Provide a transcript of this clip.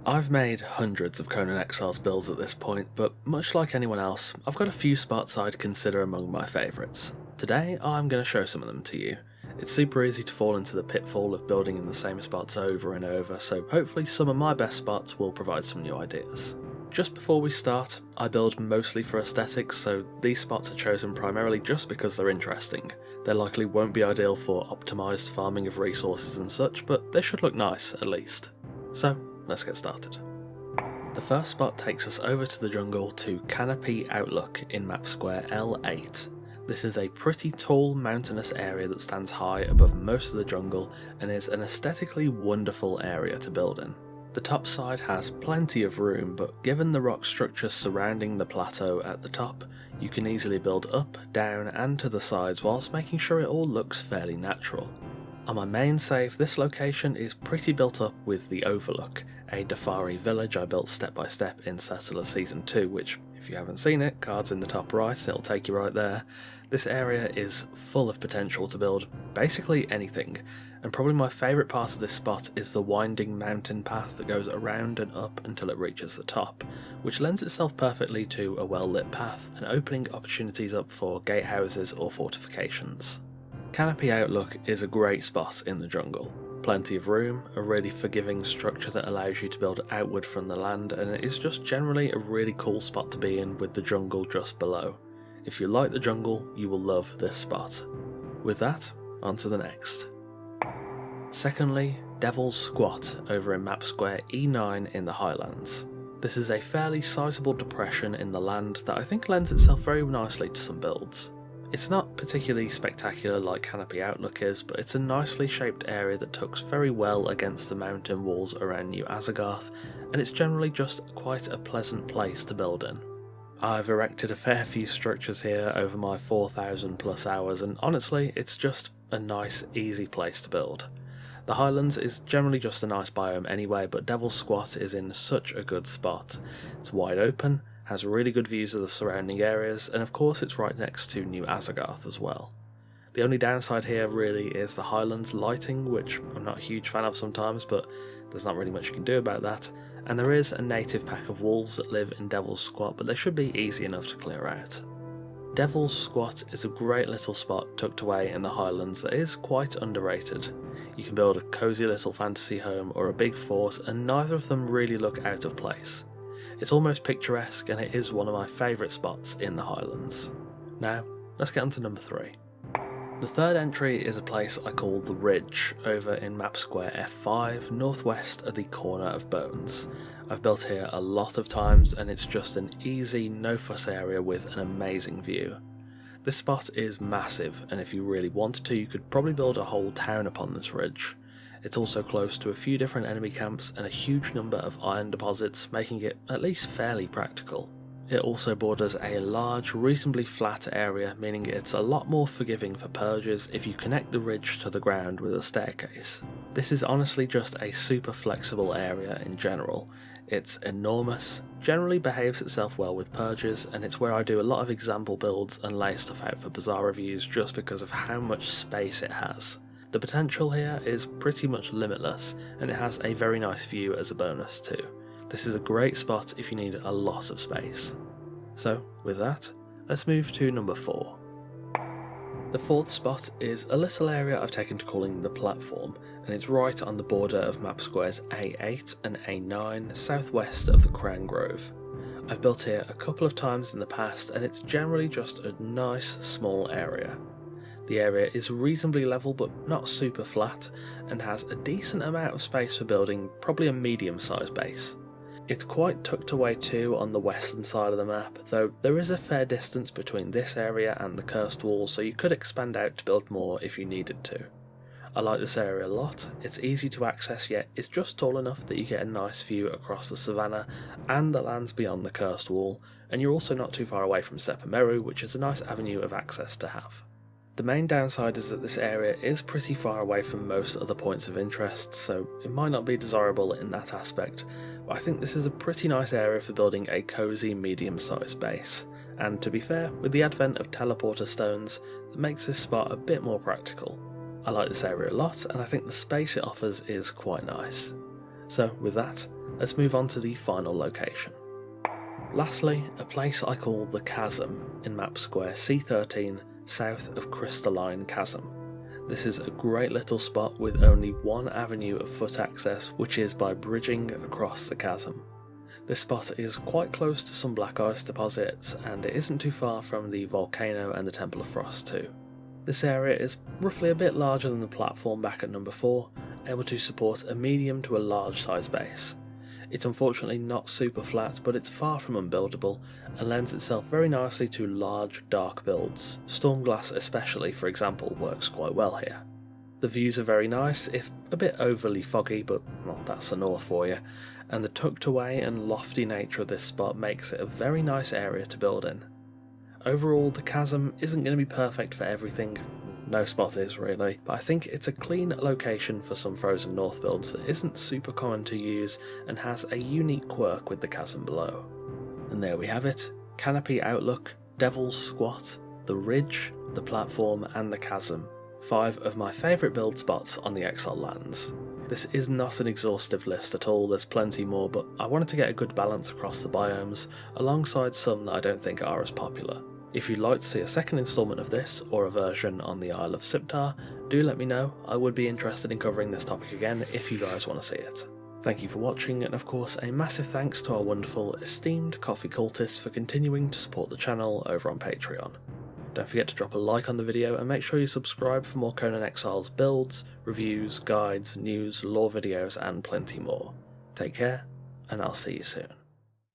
I've made hundreds of Conan Exiles builds at this point, but much like anyone else, I've got a few spots I'd consider among my favourites. Today I'm going to show some of them to you. It's super easy to fall into the pitfall of building in the same spots over and over, so hopefully some of my best spots will provide some new ideas. Just before we start, I build mostly for aesthetics, so these spots are chosen primarily just because they're interesting. They likely won't be ideal for optimised farming of resources and such, but they should look nice at least. So let's get started. The first spot takes us over to the jungle to Canopy Outlook in map square L8. This is a pretty tall mountainous area that stands high above most of the jungle and is an aesthetically wonderful area to build in. The top side has plenty of room, but given the rock structures surrounding the plateau at the top, you can easily build up, down and to the sides whilst making sure it all looks fairly natural. On my main save, this location is pretty built up with the Overlook, a Dafari village I built step by step in Settler Season 2, which, if you haven't seen it, card's in the top right, it'll take you right there. This area is full of potential to build basically anything, and probably my favourite part of this spot is the winding mountain path that goes around and up until it reaches the top, which lends itself perfectly to a well lit path and opening opportunities up for gatehouses or fortifications. Canopy Outlook is a great spot in the jungle. Plenty of room, a really forgiving structure that allows you to build outward from the land, and it is just generally a really cool spot to be in with the jungle just below. If you like the jungle, you will love this spot. With that, on to the next. Secondly, Devil's Squat over in map square E9 in the Highlands. This is a fairly sizable depression in the land that I think lends itself very nicely to some builds. It's not particularly spectacular like Canopy Outlook is, but it's a nicely shaped area that tucks very well against the mountain walls around New Azagarth, and it's generally just quite a pleasant place to build in. I've erected a fair few structures here over my 4,000 plus hours, and honestly, it's just a nice, easy place to build. The Highlands is generally just a nice biome anyway, but Devil's Squat is in such a good spot. It's wide open, has really good views of the surrounding areas, and of course it's right next to New Azagarth as well. The only downside here really is the Highlands lighting, which I'm not a huge fan of sometimes, but there's not really much you can do about that, and there is a native pack of wolves that live in Devil's Squat, but they should be easy enough to clear out. Devil's Squat is a great little spot tucked away in the Highlands that is quite underrated. You can build a cosy little fantasy home or a big fort, and neither of them really look out of place. It's almost picturesque, and it is one of my favourite spots in the Highlands. Now, let's get on to number 3. The third entry is a place I call The Ridge, over in map square F5, northwest of the Corner of Bones. I've built here a lot of times, and it's just an easy, no-fuss area with an amazing view. This spot is massive, and if you really wanted to, you could probably build a whole town upon this ridge. It's also close to a few different enemy camps and a huge number of iron deposits, making it at least fairly practical. It also borders a large, reasonably flat area, meaning it's a lot more forgiving for purges if you connect the ridge to the ground with a staircase. This is honestly just a super flexible area in general. It's enormous, generally behaves itself well with purges, and it's where I do a lot of example builds and lay stuff out for bazaar reviews just because of how much space it has. The potential here is pretty much limitless, and it has a very nice view as a bonus too. This is a great spot if you need a lot of space. So with that, let's move to number 4. The fourth spot is a little area I've taken to calling the Platform, and it's right on the border of map squares A8 and A9 southwest of the Crown Grove. I've built here a couple of times in the past, and it's generally just a nice small area. The area is reasonably level but not super flat, and has a decent amount of space for building probably a medium-sized base. It's quite tucked away too on the western side of the map, though there is a fair distance between this area and the Cursed Wall, so you could expand out to build more if you needed to. I like this area a lot, it's easy to access yet it's just tall enough that you get a nice view across the savannah and the lands beyond the Cursed Wall, and you're also not too far away from Sepameru, which is a nice avenue of access to have. The main downside is that this area is pretty far away from most other points of interest, so it might not be desirable in that aspect, but I think this is a pretty nice area for building a cosy medium-sized base, and to be fair, with the advent of teleporter stones, that makes this spot a bit more practical. I like this area a lot, and I think the space it offers is quite nice. So with that, let's move on to the final location. Lastly, a place I call the Chasm in map square C13 south of Crystalline Chasm. This is a great little spot with only one avenue of foot access, which is by bridging across the chasm. This spot is quite close to some black ice deposits, and it isn't too far from the volcano and the Temple of Frost too. This area is roughly a bit larger than the platform back at number 4, able to support a medium to a large size base. It's unfortunately not super flat, but it's far from unbuildable and lends itself very nicely to large, dark builds. Stormglass especially, for example, works quite well here. The views are very nice, if a bit overly foggy, but well, that's the north for you, and the tucked away and lofty nature of this spot makes it a very nice area to build in. Overall, the chasm isn't going to be perfect for everything, no spot is really, but I think it's a clean location for some Frozen North builds that isn't super common to use and has a unique quirk with the chasm below. And there we have it, Canopy Outlook, Devil's Squat, the Ridge, the Platform and the Chasm. 5 of my favourite build spots on the Exile lands. This is not an exhaustive list at all, there's plenty more, but I wanted to get a good balance across the biomes, alongside some that I don't think are as popular. If you'd like to see a second instalment of this, or a version on the Isle of Siptar, do let me know. I would be interested in covering this topic again if you guys want to see it. Thank you for watching, and of course a massive thanks to our wonderful, esteemed coffee cultists for continuing to support the channel over on Patreon. Don't forget to drop a like on the video and make sure you subscribe for more Conan Exiles builds, reviews, guides, news, lore videos and plenty more. Take care, and I'll see you soon.